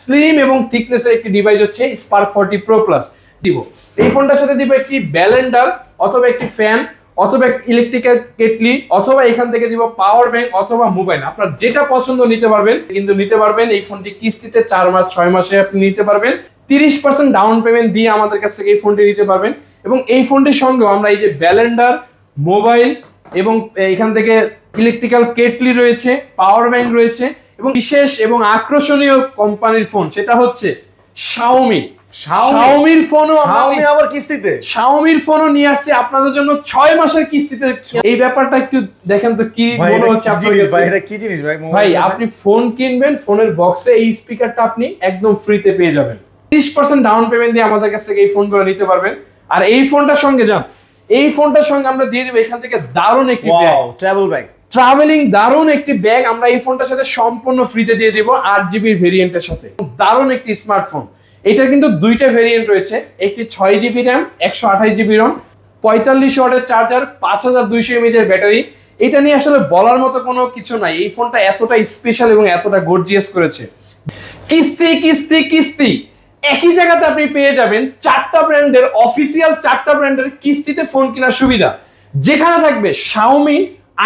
Slim এবং থিকনেসের একটি device হচ্ছে স্পার্ক 40 প্রো প্লাস দিব। এই ফোনটার সাথে দিব একটি ব্যালেন্ডার অথবা একটি ফ্যান অথবা ইলেকট্রিক্যাল কেটলি অথবা এখান থেকে দিব পাওয়ার ব্যাংক অথবা মোবাইল, আপনার যেটা পছন্দ নিতে পারবেন, কিন্তু নিতে পারবেন এই ফোনটি কিস্তিতে 4 মাস 6 মাসে আপনি নিতে পারবেন। 30% ডাউন পেমেন্ট দিয়ে আমাদের কাছ থেকে এই ফোনটি নিতে পারবেন। এবং এই ফোনটির সঙ্গে আমরা এই যে ব্যালেন্ডার, মোবাইল এবং এখান থেকে ইলেকট্রিক্যাল কেটলি রয়েছে, পাওয়ার ব্যাংক রয়েছে এবং বিশেষ এবং আকর্ষণীয় কোম্পানির ফোন, সেটা হচ্ছে শাওমি। শাওমির ফোনও আবার কিস্তিতে, শাওমির ফোনও নিয়ে আসছে আপনাদের জন্য 6 মাসের কিস্তিতে। এই ব্যাপারটা একটু দেখেন তো কি মনে হচ্ছে আপনাদের কাছে? ভাই এটা কি জিনিস ভাই? ভাই আপনি ফোন কিনবেন, ফোনের বক্সে এই স্পিকারটা আপনি একদম ফ্রিতে পেয়ে যাবেন। 30% ডাউন পেমেন্ট দিয়ে আমাদের কাছ থেকে এই ফোনগুলো নিতে পারবেন। আর এই ফোনটার সঙ্গে এই ফোনটার সঙ্গে আমরা দিয়ে দেব এখান থেকে দারুণ একটি ব্যাগ, ট্রাভেলিং দারুণ একটি ব্যাগ আমরা এই ফোনটার সাথে সম্পূর্ণ ফ্রিতে দিয়ে দেব 8GB ভেরিয়েন্টের সাথে। দারুণ একটি স্মার্টফোন। এটা কিন্তু দুইটা ভেরিয়েন্ট রয়েছে, একটি 6GB র্যাম 128GB রম, 45 ওয়াটের চার্জার, 5200 mAh এর ব্যাটারি। এটা নিয়ে আসলে বলার মতো কোনো কিছু নাই, এই ফোনটা এতটা স্পেশাল এবং এতটা গর্জিয়াস করেছে। কিস্তি কিস্তি কিস্তি একই জায়গাতে আপনি পেয়ে যাবেন 4টা ব্র্যান্ডের অফিসিয়াল 4টা ব্র্যান্ডের কিস্তিতে ফোন কেনার সুবিধা, যেখানে থাকবে Xiaomi,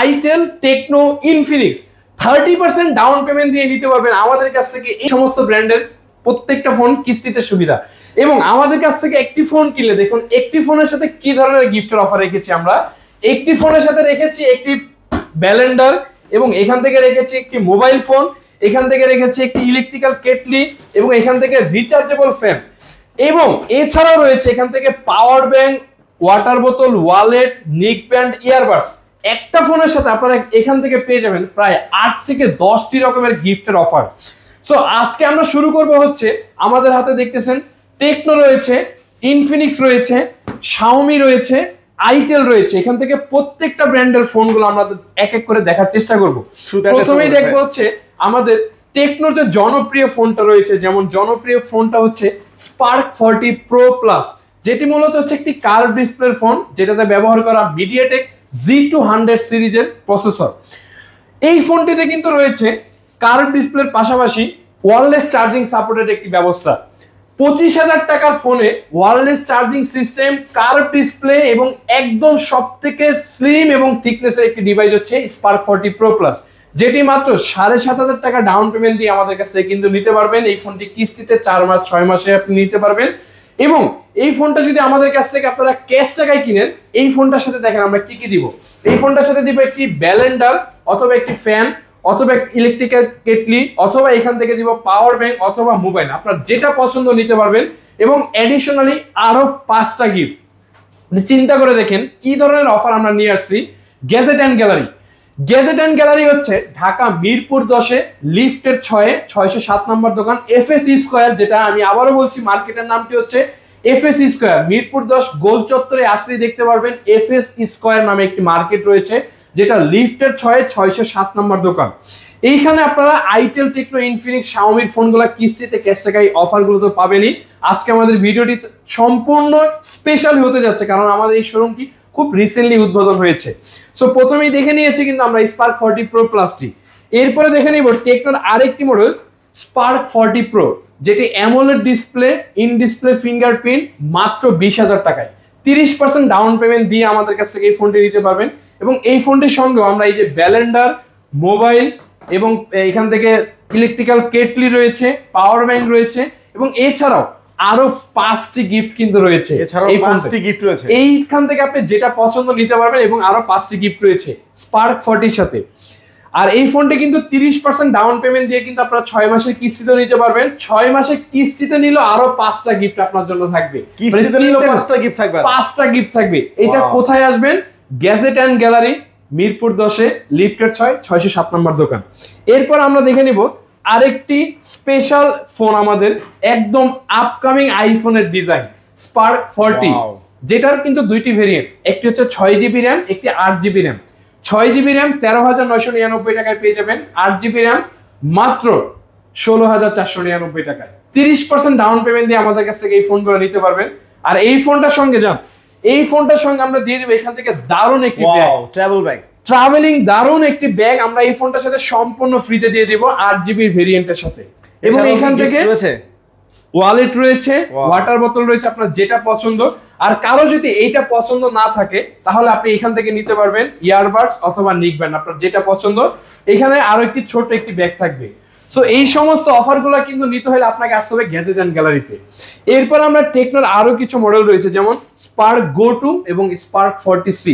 itel, Tecno, Infinix. 30% down payment দিয়ে নিতে পারবেন আমাদের কাছ থেকে এই সমস্ত ব্র্যান্ডের প্রত্যেকটা ফোন কিস্তিতে সুবিধা। এবং আমাদের কাছ থেকে একটি ফোন কিনলে দেখুন একটি ফোনের সাথে কি ধরনের গিফটের অফার রেখেছি আমরা। একটি ফোনের সাথে রেখেছি একটি ব্যালেন্ডার এবং এখান থেকে রেখেছি একটি মোবাইল ফোন, এখান থেকে রেখেছি একটি ইলেকট্রিক্যাল কেটলি এবং এখান থেকে রিচার্জেবল ফ্যান। এবং এছাড়াও রয়েছে এখান থেকে পাওয়ার ব্যাংক, ওয়াটার বোতল, ওয়ালেট, নেক ব্যান্ড, ইয়ারবাডস। একটা ফোনের সাথে আপনারা এখান থেকে পেয়ে যাবেন প্রায় 8 থেকে 10টি রকমের গিফটের অফার। সো আজকে আমরা শুরু করব হচ্ছে, আমাদের হাতে দেখতেছেন টেকনো রয়েছে, ইনফিনিক্স রয়েছে, শাওমি রয়েছে, আইটেল রয়েছে। এখান থেকে প্রত্যেকটা ব্র্যান্ডের ফোনগুলো আমরা এক এক করে দেখার চেষ্টা করব। প্রথমেই দেখবো হচ্ছে আমাদের টেকনোর যে জনপ্রিয় ফোনটা রয়েছে, যেমন জনপ্রিয় ফোনটা হচ্ছে স্পার্ক 40 প্রো প্লাস, যেটি মূলত হচ্ছে একটি কার্ভ ডিসপ্লের ফোন, যেটাতে ব্যবহার করা মিডিয়াটেক G200 সিরিজের প্রসেসর। এই ফোনটিতে কিন্তু রয়েছে কার্ভ ডিসপ্লের পাশাপাশি ওয়্যারলেস চার্জিং সাপোর্টেড একটি ব্যবস্থা। 25,000 টাকার ফোনে wireless charging system, curve display এবং একদম সবথেকে স্লিম এবং থিকনেসের একটি ডিভাইস হচ্ছে স্পার্ক 40 প্রো প্লাস, যেটি মাত্র 7,500 টাকা ডাউন পেমেন্ট দিয়ে আমাদের কাছ থেকে কিন্তু নিতে পারবেন। এই ফোনটি কিস্তিতে 4 মাস 6 মাসে আপনি নিতে পারবেন। এবং এই ফোনটা যদি আমাদের কাছ থেকে আপনারা ক্যাশ টাকায় কিনেন, এই ফোনটার সাথে দেখেন আমরা কি কি দিব। এই ফোনটার সাথে দিব একটি ব্যালেন্ডার অথবা একটি ফ্যান অথবা ইলেকট্রিক্যাল কেটলি অথবা এখান থেকে দিব পাওয়ার ব্যাংক অথবা মোবাইল, আপনার যেটা পছন্দ নিতে পারবেন। এবং অ্যাডিশনালি আরো 5টা গিফট। চিন্তা করে দেখেন কি ধরনের অফার আমরা নিয়ে আসছি। Gadget and gallery. Gadget and gallery হচ্ছে ঢাকা মিরপুর 10-এ লিফটের 607 নম্বর দোকান FS স্কয়ার, যেটা আমি আবারও বলছি মার্কেটের নামটি হচ্ছে FS স্কয়ার। মিরপুর 10 গোল চত্বরে আসলে দেখতে পারবেন FS স্কয়ার নামে একটি মার্কেট রয়েছে, যেটা লিফটের 607 নম্বর দোকান। এইখানে আপনারা আইটেল, টেকনো, ইনফিনিক্স, শাওমির ফোনগুলো কিস্তিতে ক্যাশ টাকায় অফারগুলো তো পাবেনই। আজকে আমাদের ভিডিওটি সম্পূর্ণ স্পেশাল হতে যাচ্ছে, কারণ আমাদের এই শোরুমটি খুব রিসেন্টলি উদ্বোধন হয়েছে। সো প্রথমেই দেখে নিয়েছি কিন্তু আমরা স্পার্ক 40 প্রো প্লাসটি। এরপরে দেখে নিব টেকনোর আরেকটি মডেল স্পার্ক 40 প্রো, যেটি AMOLED display, in display fingerprint, মাত্র 20,000 টাকায়। 30% ডাউন পেমেন্ট দিয়ে আমাদের কাছ থেকে এই ফোনটি নিতে পারবেন। এবং এই ফোনটির সঙ্গে আমরা এই যে ব্যালেন্ডার, মোবাইল এবং এখান থেকে ইলেকট্রিক্যাল কেটলি রয়েছে, পাওয়ার ব্যাংক রয়েছে এবং এছাড়াও আরো 5টি গিফট কিন্তু রয়েছে। এইখান থেকে আপনি যেটা পছন্দ নিতে পারবেন এবং আরো 5টি গিফট রয়েছে স্পার্ক 40-র সাথে। আর এই ফোনটি কিন্তু 30% ডাউন পেমেন্ট দিয়ে কিন্তু আপনারা 6 মাসের কিস্তিতে নিতে পারবেন। 6 মাসের কিস্তিতে নিলে আরো 5টা গিফট আপনার জন্য থাকবে। 5টা গিফট থাকবে। এটা কোথায় আসবেন? গ্যাজেট অ্যান্ড গ্যালারি, মিরপুর 10-এ লিফটের 607 নম্বর দোকান। এরপর আমরা দেখে নিব আরেকটি স্পেশাল ফোন, আমাদের একদম আপকামিং আইফোনের ডিজাইন স্পার্ক 40, যেটার কিন্তু দুইটি ভেরিয়েন্ট, একটি হচ্ছে 6GB র্যাম, একটি 8GB র্যাম। 6GB র্যাম 13,999 টাকায় পেয়ে যাবেন, 8GB র্যাম মাত্র 16,499 টাকায়। 30% ডাউন পেমেন্ট দিয়ে আমাদের কাছ থেকে এই ফোনগুলো নিতে পারবেন। আর এই ফোনটার সঙ্গে এই ফোনটার সঙ্গে আমরা দিয়ে দেব এখান থেকে দারুণ একটি ব্যাগ, ট্রাভেলিং দারুণ একটি ব্যাগ আমরা এই ফোনটার সাথে সম্পূর্ণ ফ্রিতে দিয়ে দেব 8GB ভেরিয়েন্টের সাথে। এবং এখান থেকে ওয়ালেট রয়েছে, ওয়াটার বোতল রয়েছে, আপনার যেটা পছন্দ। আর কারো যদি এইটা পছন্দ না থাকে তাহলে আপনি এখান থেকে নিতে পারবেন ইয়ারবাডস অথবা নিক ব্যান্ড, আপনার যেটা পছন্দ। এখানে আরো একটি ছোট একটি ব্যাগ থাকবে। সো এই সমস্ত অফারগুলো কিন্তু নিতে হলে আপনাকে আসতে হবে গ্যাজেট অ্যান্ড গ্যালারিতে। এরপর আমরা টেকনোর আরো কিছু মডেল রয়েছে, যেমন স্পার্ক গো টু এবং spark 40C।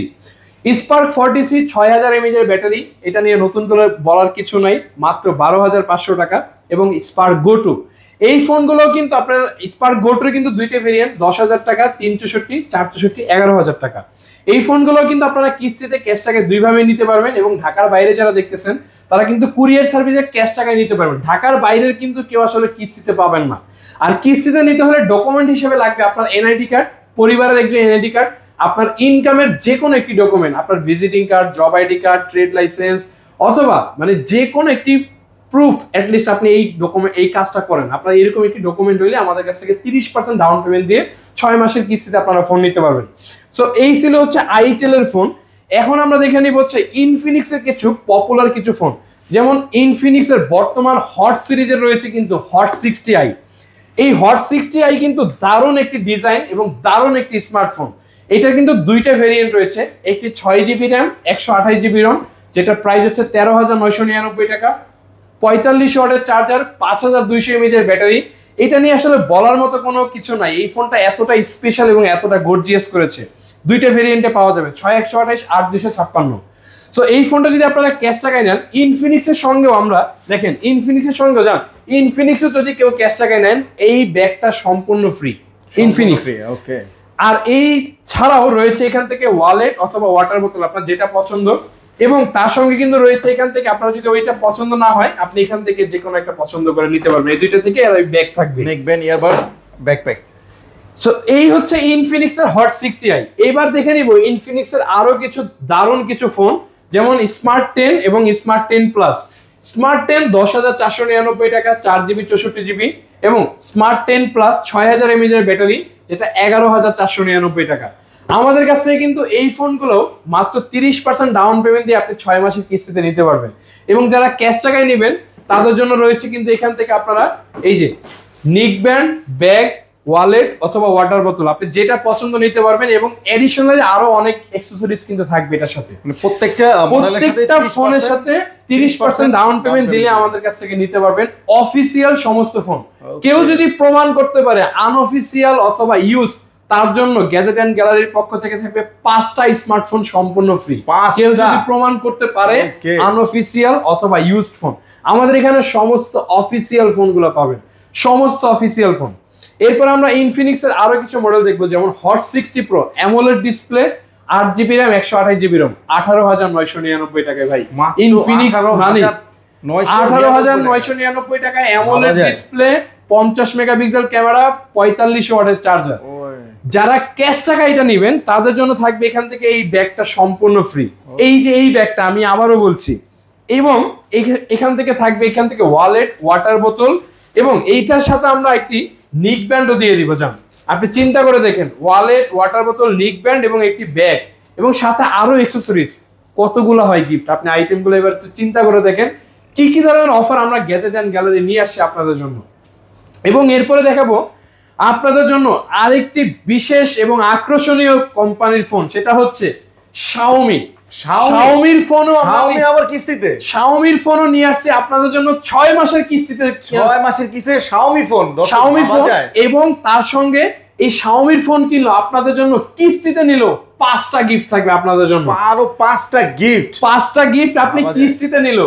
Spark 40C 6000 mAh এর ব্যাটারি, এটা নিয়ে নতুন করে বলার কিছু নাই, মাত্র 12,500 টাকা। এবং স্পার্ক গো টু, এই ফোনগুলো কিন্তু আপনার স্পার্ক গো টুর কিন্তু দুইটা ভেরিয়েন্ট, 10,000 টাকা, 364, 464, 11,000 টাকা। এই ফোনগুলো কিন্তু আপনারা কিস্তিতে ক্যাশ টাকায় দুইভাবে নিতে পারবেন। এবং ঢাকার বাইরে যারা দেখতেছেন তারা কিন্তু কুরিয়ার সার্ভিসে ক্যাশ টাকায় নিতে পারবেন। ঢাকার বাইরের কিন্তু কেউ আসলে কিস্তিতে পাবেন না। আর কিস্তিতে নিতে হলে ডকুমেন্ট হিসেবে লাগবে আপনার এনআইডি কার্ড, পরিবারের একজন এনআইডি কার্ড, আপনার ইনকামের যে কোনো একটি ডকুমেন্ট, আপনার visiting card, job ID card, trade licence, অথবা মানে যে কোনো একটি প্রুফ, অ্যাটলিস্ট আপনি এই ডকুমেন্ট এই কাজটা করেন, আপনার এরকম একটি ডকুমেন্ট হইলে আমাদের কাছ থেকে 30% ডাউন পেমেন্ট দিয়ে 6 মাসের কিস্তিতে আপনারা ফোন নিতে পারবেন। সো এই ছিল হচ্ছে আইটেলের ফোন। এখন আমরা দেখে নিব হচ্ছে ইনফিনিক্সের কিছু পপুলার কিছু ফোন, যেমন ইনফিনিক্সের বর্তমান হট সিরিজের রয়েছে কিন্তু হট 60i। এই হট 60i কিন্তু দারুণ একটি ডিজাইন এবং দারুণ একটি স্মার্টফোন। এটা কিন্তু দুইটা ভেরিয়েন্ট রয়েছে, একটি 6GB র্যাম, 128GB রম, যেটা প্রাইস হচ্ছে 13,999 টাকা, 45 ওয়াটের চার্জার, 5200 mAh এর ব্যাটারি। এটা নিয়ে আসলে বলার মতো কোনো কিছু নাই, এই ফোনটা এতটা স্পেশাল এবং এতটা গর্জিয়াস করেছে। দুইটা ভেরিয়েন্টে পাওয়া যাবে, 6128, 8256। সো এই ফোনটা যদি আপনারা ক্যাশ টাকায় নেন, ইনফিনিক্সের সঙ্গেও আমরা দেখেন, ইনফিনিক্সের সঙ্গে যান, ইনফিনিক্সে যদি কেউ ক্যাশ টাকায় নেন এই ব্যাগটা সম্পূর্ণ ফ্রি ইনফিনিক্স। ওকে। আর এই ছাড়াও রয়েছে এখান থেকে ওয়ালেট অথবা ওয়াটার বোতল, আপনার যেটা পছন্দ। এবং তার সঙ্গে কিন্তু রয়েছে এখান থেকে, আপনার যদি ওইটা পছন্দ না হয় আপনি এখান থেকে যে কোনো একটা পছন্দ করে নিতে পারবেন। এই দুইটা থেকে আর ওই ব্যাগ থাকবে, neck band, earbuds, backpack. So এই হচ্ছে ইনফিনিক্সের হট 60i। এবার দেখে নিব ইনফিনিক্সের আরো কিছু দারুণ কিছু ফোন, যেমন স্মার্ট 10 এবং স্মার্ট 10 প্লাস। স্মার্ট 10 10,499 টাকা, 4GB 64GB, এবং স্মার্ট 10 প্লাস 6000 mAh এর ব্যাটারি, যেটা 11,499 টাকা। আমাদের কাছ থেকে কিন্তু এই ফোনগুলো মাত্র 30% ডাউন পেমেন্ট দিয়ে আপনি 6 মাসের কিস্তিতে নিতে পারবেন। এবং যারা ক্যাশ টাকায় নেবেন তাদের জন্য রয়েছে কিন্তু এখান থেকে আপনারা এই যে নিক ব্যান্ড, ব্যাগ, ওয়ালেট অথবা ওয়াটার বোতল, আপনি যেটা পছন্দ নিতে পারবেন। এবং এডিশনালি আরো অনেক অ্যাকসেসরিজ কিন্তু থাকবে এটার সাথে। প্রত্যেকটা ফোনের সাথে 30% ডাউন পেমেন্ট দিলে আমাদের কাছ থেকে নিতে পারবেন অফিসিয়াল সমস্ত ফোন। কেউ যদি প্রমাণ করতে পারে আনঅফিসিয়াল অথবা ইউজ, তার জন্য গ্যাজেট এন্ড গ্যালারির পক্ষ থেকে থাকবে 5টা স্মার্টফোন সম্পূর্ণ ফ্রি। কেউ যদি প্রমাণ করতে পারে আনঅফিসিয়াল অথবা ইউজড ফোন, আমাদের এখানে সমস্ত অফিসিয়াল ফোনগুলো পাবেন, সমস্ত অফিসিয়াল ফোন। এরপর আমরা ইনফিনিক্সের আরো কিছু মডেল দেখবো, যেমন hot 60 pro, AMOLED display, 8GB RAM, 128GB রম, 18,999 টাকায় ভাই। ইনফিনিক্স মানে 18,999 টাকায় অ্যামোলেড ডিসপ্লে, 50 মেগাপিক্সেল ক্যামেরা, 45 ওয়াটের চার্জার। যারা ক্যাশ টাকা এটা নেবেন তাদের জন্য থাকবে এখান থেকে এই ব্যাগটা সম্পূর্ণ ফ্রি। এই যে এই ব্যাগটা আমি আবারও বলছি, এবং এখান থেকে থাকবে এখান থেকে ওয়ালেট, ওয়াটার বোতল, এবং এইটার সাথে আমরা একটি নিক ব্যান্ডও দিয়ে দিব। যান আপনি চিন্তা করে দেখেন, ওয়ালেট, ওয়াটার বোতল, নিক ব্যান্ড এবং একটি ব্যাগ, এবং সাথে আরো অ্যাকসেসরিজ, কতগুলো হয় গিফট। আপনি আইটেমগুলো এবার চিন্তা করে দেখেন কি কি ধরনের অফার আমরা গ্যাজেট এন্ড গ্যালারি নিয়ে আসছি আপনাদের জন্য। এবং এরপরে দেখাবো আপনাদের জন্য আরেকটি বিশেষ এবং আকর্ষণীয় কোম্পানির ফোন, সেটা হচ্ছে শাওমি। শাওমির ফোনও আবার কিস্তিতে, শাওমির ফোনও নিয়ে আসছে আপনাদের জন্য 6 মাসের কিস্তিতে। 6 মাসের কিস্তিতে শাওমি ফোন, শাওমি ফোন। এবং তার সঙ্গে এই শাওমির ফোন কিনলো আপনাদের জন্য কিস্তিতে নিল 5টা গিফট থাকবে আপনাদের জন্য। আরো 5টা গিফট, 5টা গিফট আপনি কিস্তিতে নিল।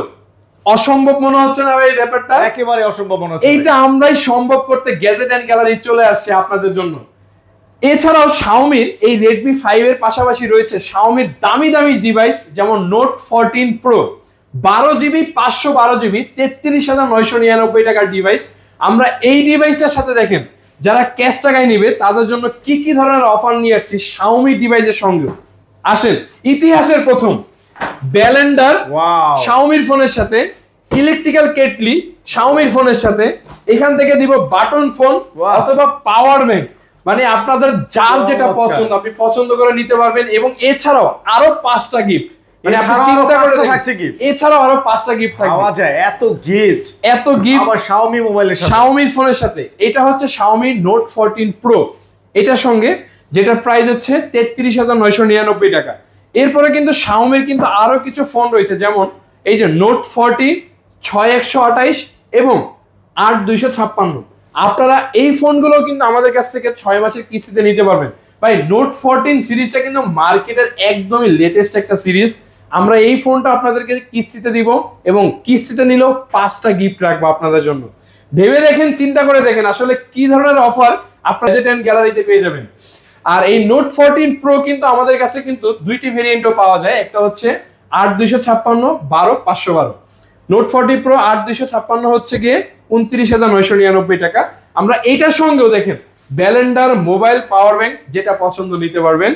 অসম্ভব মনে হচ্ছে না এই ব্যাপারটা? একেবারে অসম্ভব মনে হচ্ছে। এইটা আমরাই সম্ভব করতে গ্যাজেট এন্ড গ্যালারি চলে আসছে আপনাদের জন্য। এছাড়াও শাওমির এই Redmi 5 এর পাশাপাশি রয়েছে শাওমির দামি দামি ডিভাইস, যেমন Note 14 Pro, 12GB 512GB, 33,999 টাকার ডিভাইস। আমরা এই ডিভাইসটার সাথে দেখেন যারা ক্যাশ টাকায় নেবে তাদের জন্য কি কি ধরনের অফার নিয়ে আসছি শাওমি ডিভাইসের সঙ্গে। আসেন, ইতিহাসের প্রথম ব্যালেন্ডার শাওমির ফোনের সাথে, ইলেকট্রিক্যাল কেটলি শাওমির ফোনের সাথে, এখান থেকে দিব বাটন ফোন অথবা পাওয়ার ব্যাংক, মানে আপনাদের যার যেটা পছন্দ আপনি পছন্দ করে নিতে পারবেন। এবং এছাড়াও আরো 5টা গিফট, মানে আপনি এছাড়াও চিন্তা করে পাঁচটা দেখেন, থাকছে gift। এছাড়াও আরো 5টা গিফট থাকবে। পাওয়া যায় এত গিফট, এত গিফট আবার Xiaomi মোবাইলের সাথে, Xiaomi ফোনের সাথে। এটা হচ্ছে Xiaomi Note 14 Pro, এটার সঙ্গে যেটার প্রাইস হচ্ছে 33,999 টাকা। এরপরে কিন্তু Xiaomiর কিন্তু আরো কিছু ফোন রয়েছে, যেমন এই যে Note 40 6128 এবং 8256। আপনারা এই ফোনগুলো কিন্তু আমাদের কাছ থেকে 6 মাসের কিস্তিতে নিতে পারবেন। ভাই Note 14 সিরিজটা কিন্তু মার্কেটের একদমই লেটেস্ট একটা সিরিজ। আমরা এই ফোনটা আপনাদেরকে কিস্তিতে দিব এবং কিস্তিতে নিলেও 5টা গিফট রাখবো আপনাদের জন্য। ভেবে দেখেন, চিন্তা করে দেখেন আসলে কি ধরনের অফার আপনারা বাজেট এন্ড গ্যালারিতে পেয়ে যাবেন। আর এই Note 14 Pro কিন্তু আমাদের কাছে কিন্তু দুইটি ভেরিয়েন্টও পাওয়া যায়, একটা হচ্ছে 8256 12512। Note 40 Pro 8256 হচ্ছে গিয়ে 29,999 টাকা। আমরা এইটার সঙ্গেও দেখেন ব্যালেন্ডার মোবাইল পাওয়ার ব্যাংক, যেটা পছন্দ নিতে পারবেন।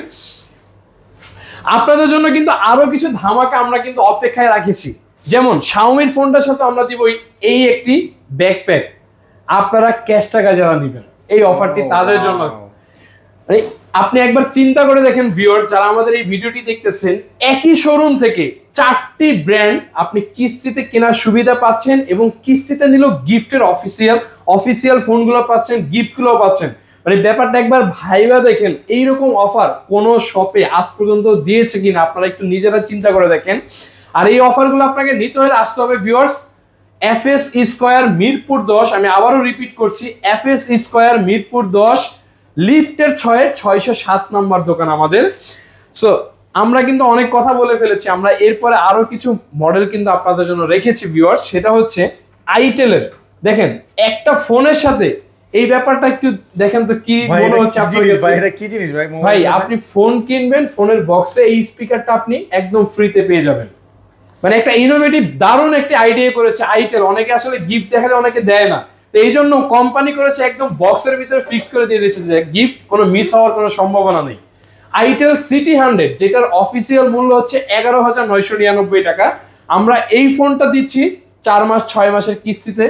আপনাদের জন্য কিন্তু আরো কিছু ধামাকা আমরা কিন্তু অপেক্ষায় রাখেছি, যেমন Xiaomi ফোনটার সাথে আমরা দিব এই একটি ব্যাকপ্যাক। আপনারা ক্যাশ টাকা যারা নেবেন এই অফারটি তাদের জন্য। মানে আপনি একবার চিন্তা করে দেখেন ভিউয়ার, যারা আমাদের এই ভিডিওটি দেখতেছেন, একই শোরুম থেকে 4টি ব্র্যান্ড আপনি কিস্তিতে কেনার সুবিধা পাচ্ছেন এবং কিস্তিতে নিলেও গিফটের অফিসিয়াল ফোনগুলো পাচ্ছেন, গিফটগুলো পাচ্ছেন। মানে ব্যাপারটা একবার ভাইবা দেখেন, এইরকম অফার কোন শপে আজ পর্যন্ত দিয়েছে কিনা আপনারা একটু নিজেরা চিন্তা করে দেখেন। আর এই অফারগুলো আপনাকে নিতে হলে আসতে হবে ভিউয়ার্স FS স্কয়ার মিরপুর 10। আমি আবারও রিপিট করছি, FS স্কয়ার মিরপুর 10 লিফটের 607 নম্বর দোকান আমাদের। সো আমরা কিন্তু অনেক কথা বলে ফেলেছি, আমরা এরপরে আরো কিছু মডেল কিন্তু আপনাদের জন্য রেখেছি ভিউয়ার্স। সেটা হচ্ছে আইটেলের। দেখেন একটা ফোনের সাথে এই ব্যাপারটা একটু দেখেন তো কি মনে হচ্ছে আপনার কাছে? ভাই এটা কি জিনিস ভাই? ভাই আপনি ফোন কিনবেন, ফোনের বক্সে এই স্পিকারটা আপনি একদম ফ্রিতে পেয়ে যাবেন। মানে একটা ইনোভেটিভ দারুণ একটা আইডিয়া করেছে আইটেল। অনেকে আসলে গিফট দেখা যায়, অনেকে দেয় না, তো এই জন্য কোম্পানি করেছে একদম বক্সের ভিতরে ফিক্স করে দিয়ে দিয়েছে যে গিফট কোনো মিস হওয়ার কোনো সম্ভাবনা নেই। আইটেল সিটি 100, যেটার অফিসিয়াল মূল্য হচ্ছে 11,999 টাকা। আমরা এই ফোনটা দিচ্ছি 4 মাস 6 মাসের কিস্তিতে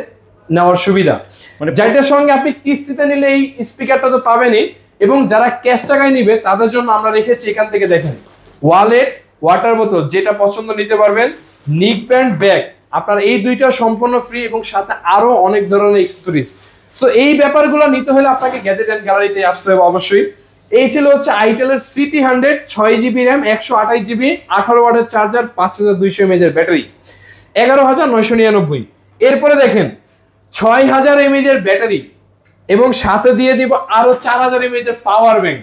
নেওয়ার সুবিধা, মানে যেটার সঙ্গে আপনি কিস্তিতে নিলে এই স্পিকারটা তো পাবেনই, এবং যারা ক্যাশ টাকায় নিবে তাদের জন্য আমরা রেখেছি এখান থেকে দেখেন ওয়ালেট, ওয়াটার বোতল, যেটা পছন্দ নিতে পারবেন, নিক ব্যান্ড, ব্যাগ। আপনার এই দুইটা সম্পূর্ণ ফ্রি এবং সাথে আরো অনেক ধরনের এক্সেসরিজ। সো এই ব্যাপারগুলো নিতে হলে আপনাকে গ্যাজেট এন্ড গ্যালারিতে আসতে হবে অবশ্যই। এই ছিল হচ্ছে আইটেলের সিটি 100, 6GB র্যাম, 128GB, 18 ওয়াটের চার্জার, 5200 mAh এর ব্যাটারি, 11,999। এরপরে দেখেন 6000 mAh এর ব্যাটারি এবং সাথে দিয়ে দিব আরো 4000 mAh এর পাওয়ার ব্যাংক।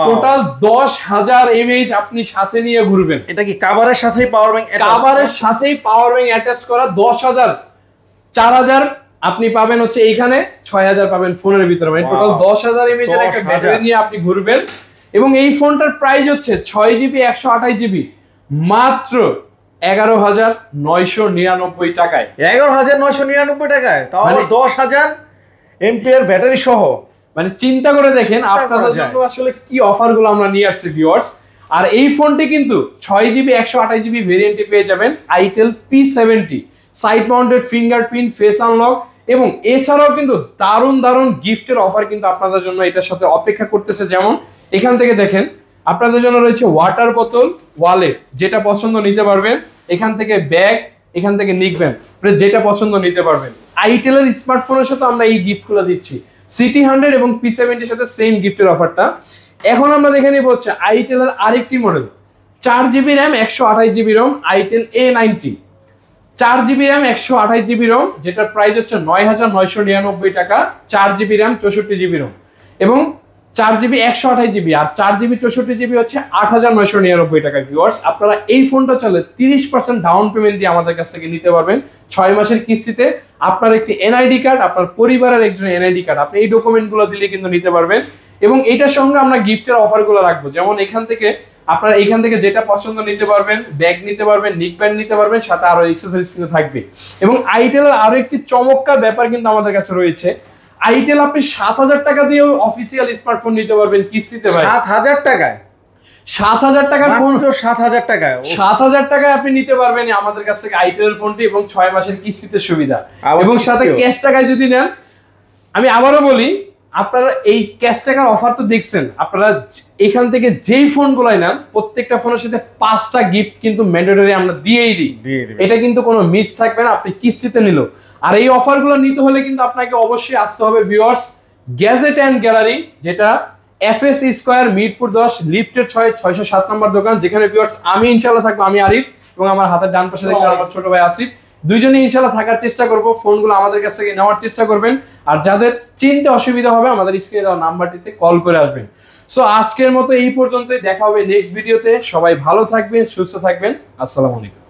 টোটাল 10,000 mAh আপনি সাথে নিয়ে ঘুরবেন। এটা কি কভারের সাথেই পাওয়ার ব্যাংক? কভারের সাথেই পাওয়ার ব্যাংক অ্যাটাচ করা। 10,000, 4000 আপনি পাবেন হচ্ছে এইখানে, 6000 পাবেন ফোনের ভিতরে। মানে টোটাল 10,000 mAh এর একটা ব্যাটারি নিয়ে আপনি ঘুরবেন। এবং এই ফোনটার প্রাইস হচ্ছে 6GB 128GB মাত্র 11,999 টাকায়। 11,999 টাকায়, তাও 10,000 mAh ব্যাটারি সহ। মানে চিন্তা করে দেখেন আপনাদের জন্য আসলে কি অফারগুলো আমরা নিয়ে আসছি ভিউয়ার্স। আর এই ফোনটি কিন্তু 6GB 128GB ভেরিয়েন্টে পেয়ে যাবেন itel P70, side mounted fingerprint, face unlock, এবং এছাড়াও কিন্তু দারুণ দারুণ গিফটের অফার কিন্তু আপনাদের জন্য এটার সাথে অপেক্ষা করতেছে। যেমন এখান থেকে দেখেন আপনাদের জন্য রয়েছে ওয়াটার বোতল, ওয়ালেট, যেটা পছন্দ নিতে পারবেন, এখান থেকে ব্যাগ, এখান থেকে নিক ব্যান্ড, যেটা পছন্দ নিতে পারবেন। আইটেলের স্মার্টফোনের সাথে আমরা এই গিফটগুলো দিচ্ছি, সিটি 100 এবং P70 এর সাথে সেম গিফটের অফারটা। এখন আমরা দেখে নিব হচ্ছে আইটেলের আরেকটি model, 4GB RAM, 128GB ROM, itel A90, 4GB RAM, 128GB ROM, যেটার প্রাইস হচ্ছে 9,999 টাকা। 4GB র্যাম, 64GB রোম, এবং 4GB 128GB আর 4GB 64GB হচ্ছে 8,999 টাকা। ভিউয়ার্স আপনারা এই ফোনটা চলে 30% ডাউন পেমেন্ট দিয়ে আমাদের কাছ থেকে নিতে পারবেন 6 মাসের কিস্তিতে। আপনার একটি এনআইডি কার্ড, আপনার পরিবারের একজন এনআইডি কার্ড, আপনি এই ডকুমেন্টগুলো দিলে কিন্তু নিতে পারবেন। এবং এটার সঙ্গে আমরা গিফটের অফারগুলো রাখবো, যেমন এখান থেকে আপনারা এখান থেকে যেটা পছন্দ নিতে পারবেন, ব্যাগ নিতে পারবেন, নিক প্যান্ট নিতে পারবেন, সাথে আরো এক্সেসরিজ কিন্তু থাকবে। এবং আইটেলের আরো একটি চমৎকার ব্যাপার কিন্তু আমাদের কাছে রয়েছে, আইটেল আপনি 7,000 টাকা দিয়েও অফিসিয়াল স্মার্টফোন নিতে পারবেন কিস্তিতে। ভাই 7,000 টাকায়? 7,000 টাকার ফোন, 7,000 টাকায়, 7,000 টাকায় আপনি নিতে পারবেন আমাদের কাছ থেকে আইটেলের ফোনটি, এবং 6 মাসের কিস্তিতে সুবিধা, এবং সাথে ক্যাশ টাকায় যদি নেন। আমি আবারও বলি আপনারা এই ক্যাশ টাকার অফার তো দেখছেন, আপনারা এখান থেকে যেই ফোনগুলাই নেন প্রত্যেকটা ফোনের সাথে 5টা গিফট কিন্তু ম্যান্ডেটরি আমরা দিয়েই দিই। এটা কিন্তু কোনো মিস থাকবে না, আপনি কিস্তিতে নিল। আর এই অফারগুলো নিতে হলে কিন্তু আপনাকে অবশ্যই আসতে হবে ভিউয়ার্স গ্যাজেট অ্যান্ড গ্যালারি, যেটা FS স্কয়ার মিরপুর 10 লিফটের 607 নম্বর দোকান, যেখানে ভিউয়ার্স আমি ইনশাআল্লাহ থাকবো, আমি আরিফ এবং আমার হাতের ডান পাশে দেখবেন আমার ছোট ভাই আসিফ। দুইজনেই ইনশাআল্লাহ থাকার চেষ্টা করব, ফোনগুলো আমাদের কাছ থেকে নেওয়ার চেষ্টা করবেন। আর যাদের চিনতে অসুবিধা হবে আমাদের স্ক্রিনে দেওয়া নাম্বারটিতে কল করে আসবেন। সো আজকের মতো এই পর্যন্তই, দেখা হবে নেক্সট ভিডিওতে। সবাই ভালো থাকবেন, সুস্থ থাকবেন, আসসালামু আলাইকুম।